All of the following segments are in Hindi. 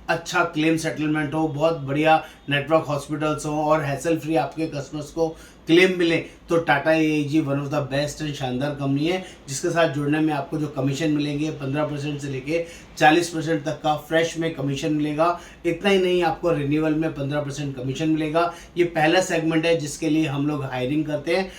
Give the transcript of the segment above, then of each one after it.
अच्छा क्लेम सेटलमेंट हो, बहुत बढ़िया नेटवर्क हॉस्पिटल्स हो और हैसल फ्री आपके कस्टमर्स को क्लेम मिले, तो Tata AIG one of the best and शानदार कंपनी है, जिसके साथ जुड़ने में आपको जो कमीशन मिलेंगे 15% से लेके 40% तक का फ्रेश में कमीशन मिलेगा। इतना ही नहीं, आपको रिन्यूअल में 15% कमीशन मिलेगा। ये पहला सेगमेंट है जिसके लिए हम लोग हायरिंग करते हैं।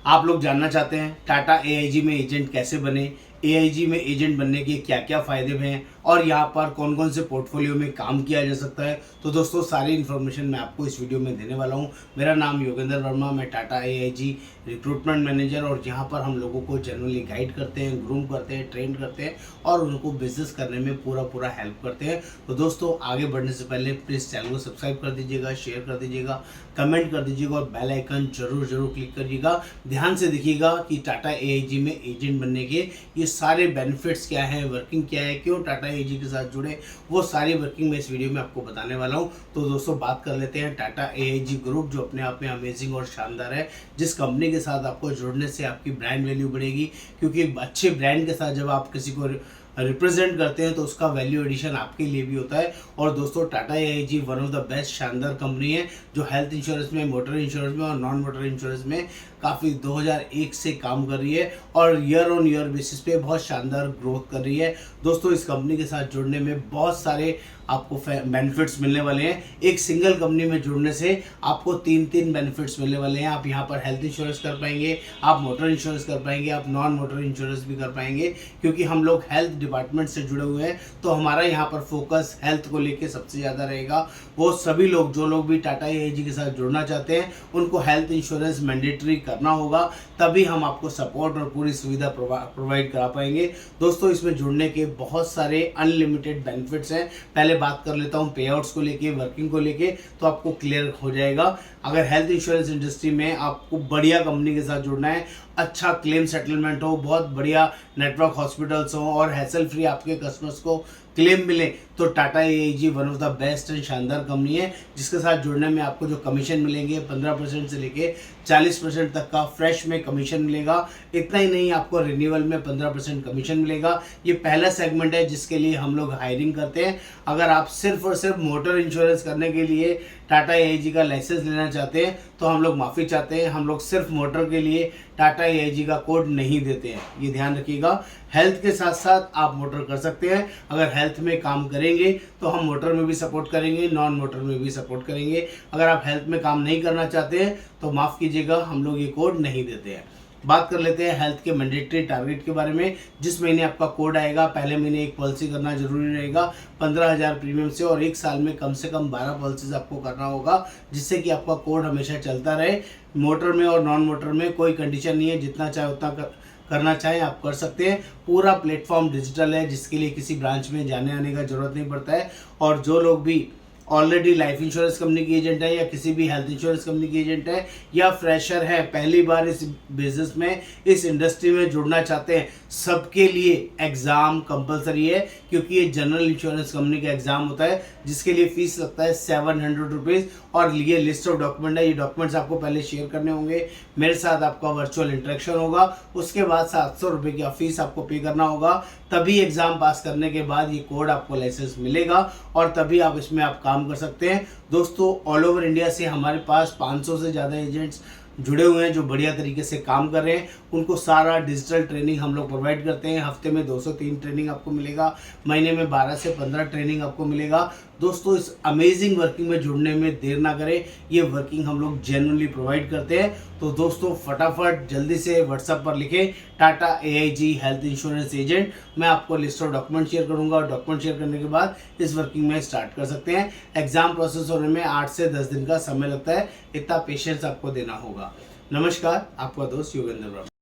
आप लोग जानना चाहते हैं टाटा एआईजी में एजेंट कैसे बने, एआईजी में एजेंट बनने के क्या क्या फ़ायदे हैं और यहाँ पर कौन कौन से पोर्टफोलियो में काम किया जा सकता है। तो दोस्तों, सारी इन्फॉर्मेशन मैं आपको इस वीडियो में देने वाला हूँ। मेरा नाम योगेंद्र वर्मा, मैं टाटा एआईजी रिक्रूटमेंट मैनेजर, और यहाँ पर हम लोगों को जनरली गाइड करते हैं, ग्रूम करते हैं, ट्रेन करते हैं और उनको बिजनेस करने में पूरा हेल्प करते हैं। तो दोस्तों, आगे बढ़ने से पहले प्लीज़ चैनल को सब्सक्राइब कर दीजिएगा, शेयर कर दीजिएगा, कमेंट कर दीजिएगा और बेल आइकन जरूर क्लिक करिएगा। ध्यान से देखिएगा कि टाटा एआईजी में एजेंट बनने के ये सारे बेनिफिट्स क्या हैं, वर्किंग क्या है, क्यों टाटा एआईजी के साथ जुड़े, वो सारी वर्किंग मैं इस वीडियो में आपको बताने वाला हूँ। तो दोस्तों, बात कर लेते हैं टाटा एआईजी ग्रुप, जो अपने आप में अमेजिंग और शानदार है, जिस कंपनी के साथ आपको जुड़ने से आपकी ब्रांड वैल्यू बढ़ेगी। क्योंकि एक अच्छे ब्रांड के साथ जब आप किसी को रिप्रेजेंट करते हैं तो उसका वैल्यू एडिशन आपके लिए भी होता है। और दोस्तों, Tata AIG one of the best शानदार कंपनी है, जो हेल्थ इंश्योरेंस में, मोटर इंश्योरेंस में और नॉन मोटर इंश्योरेंस में काफ़ी 2001 से काम कर रही है और ईयर ऑन ईयर बेसिस पे बहुत शानदार ग्रोथ कर रही है। दोस्तों, इस कंपनी के साथ जुड़ने में बहुत सारे आपको बेनिफिट्स मिलने वाले हैं। एक सिंगल कंपनी में जुड़ने से आपको तीन बेनिफिट्स मिलने वाले हैं। आप यहाँ पर हेल्थ इंश्योरेंस कर पाएंगे, आप मोटर इंश्योरेंस कर पाएंगे, आप नॉन मोटर इंश्योरेंस भी कर पाएंगे। क्योंकि हम लोग हेल्थ डिपार्टमेंट से जुड़े हुए हैं, तो हमारा यहाँ पर फोकस हेल्थ को लेके सबसे ज़्यादा रहेगा। वो सभी लोग, जो लोग भी टाटा एआईजी के साथ जुड़ना चाहते हैं, उनको हेल्थ इंश्योरेंस मैंडेटरी करना होगा, तभी हम आपको सपोर्ट और पूरी सुविधा प्रोवाइड करा पाएंगे। दोस्तों, इसमें जुड़ने के बहुत सारे अनलिमिटेड बेनिफिट्स हैं। पहले बात कर लेता हूं पे आउट्स को लेके, वर्किंग को लेके, तो आपको क्लियर हो जाएगा। अगर हेल्थ इंश्योरेंस इंडस्ट्री में आपको बढ़िया कंपनी के साथ जुड़ना है, अच्छा क्लेम सेटलमेंट हो, बहुत बढ़िया नेटवर्क हॉस्पिटल्स हो और हैसल फ्री आपके कस्टमर्स को क्लेम मिले, तो Tata AIG one of the best and शानदार कंपनी है, जिसके साथ जुड़ने में आपको जो कमीशन मिलेंगे 15% से लेके 40% तक का फ्रेश में कमीशन मिलेगा। इतना ही नहीं, आपको रिन्यूअल में 15% कमीशन मिलेगा। ये पहला सेगमेंट है जिसके लिए हम लोग हायरिंग करते हैं। अगर आप सिर्फ और सिर्फ मोटर इंश्योरेंस करने के लिए टाटा एआईजी का लाइसेंस लेना चाहते हैं तो हम लोग माफ़ी चाहते हैं, हम लोग सिर्फ मोटर के लिए टाटा एआईजी का कोड नहीं देते हैं, ये ध्यान रखिएगा। हेल्थ के साथ साथ आप मोटर कर सकते हैं। अगर हेल्थ में काम करेंगे तो हम मोटर में भी सपोर्ट करेंगे, नॉन मोटर में भी सपोर्ट करेंगे। अगर आप हेल्थ में काम नहीं करना चाहते हैं तो माफ़ कीजिएगा, हम लोग ये कोड नहीं देते हैं। बात कर लेते हैं हेल्थ के मैंडेटरी टारगेट के बारे में। जिस महीने आपका कोड आएगा, पहले महीने एक पॉलिसी करना जरूरी रहेगा 15,000 प्रीमियम से, और एक साल में कम से कम 12 पॉलिसीज आपको करना होगा, जिससे कि आपका कोड हमेशा चलता रहे। मोटर में और नॉन मोटर में कोई कंडीशन नहीं है, जितना चाहे उतना करना चाहें आप कर सकते हैं। पूरा प्लेटफॉर्म डिजिटल है, जिसके लिए किसी ब्रांच में जाने आने का जरूरत नहीं पड़ता है। और जो लोग भी ऑलरेडी लाइफ इंश्योरेंस कंपनी की एजेंट है या किसी भी हेल्थ इंश्योरेंस कंपनी की एजेंट है या फ्रेशर है, पहली बार इस बिजनेस में, इस इंडस्ट्री में जुड़ना चाहते हैं, सबके लिए एग्ज़ाम कंपलसरी है। क्योंकि ये जनरल इंश्योरेंस कंपनी का एग्ज़ाम होता है, जिसके लिए फीस लगता है 700 रुपीज़। और ये लिस्ट ऑफ डॉक्यूमेंट है, ये डॉक्यूमेंट्स आपको पहले शेयर करने होंगे, मेरे साथ आपका वर्चुअल इंटरेक्शन होगा, उसके बाद 700 रुपये की फीस आपको पे करना होगा। तभी एग्ज़ाम पास करने के बाद ये कोड आपको लाइसेंस मिलेगा और तभी आप इसमें आप काम कर सकते हैं। दोस्तों, ऑल ओवर इंडिया से हमारे पास 500 से ज़्यादा एजेंट्स जुड़े हुए हैं, जो बढ़िया तरीके से काम कर रहे हैं। उनको सारा डिजिटल ट्रेनिंग हम लोग प्रोवाइड करते हैं। हफ्ते में 2 से 3 ट्रेनिंग आपको मिलेगा, महीने में 12 से 15 ट्रेनिंग आपको मिलेगा। दोस्तों, इस अमेजिंग वर्किंग में जुड़ने में देर ना करें, ये वर्किंग हम लोग जेन्युइनली प्रोवाइड करते हैं। तो दोस्तों, फटाफट जल्दी से व्हाट्सएप पर लिखें Tata AIG health insurance agent. मैं आपको लिस्ट ऑफ डॉक्यूमेंट शेयर करूंगा और डॉक्यूमेंट शेयर करने के बाद इस वर्किंग में स्टार्ट कर सकते हैं। एग्जाम प्रोसेस होने में 8 से 10 दिन का समय लगता है, इतना पेशेंस आपको देना होगा। नमस्कार, आपका दोस्त योगेंद्र वर्मा।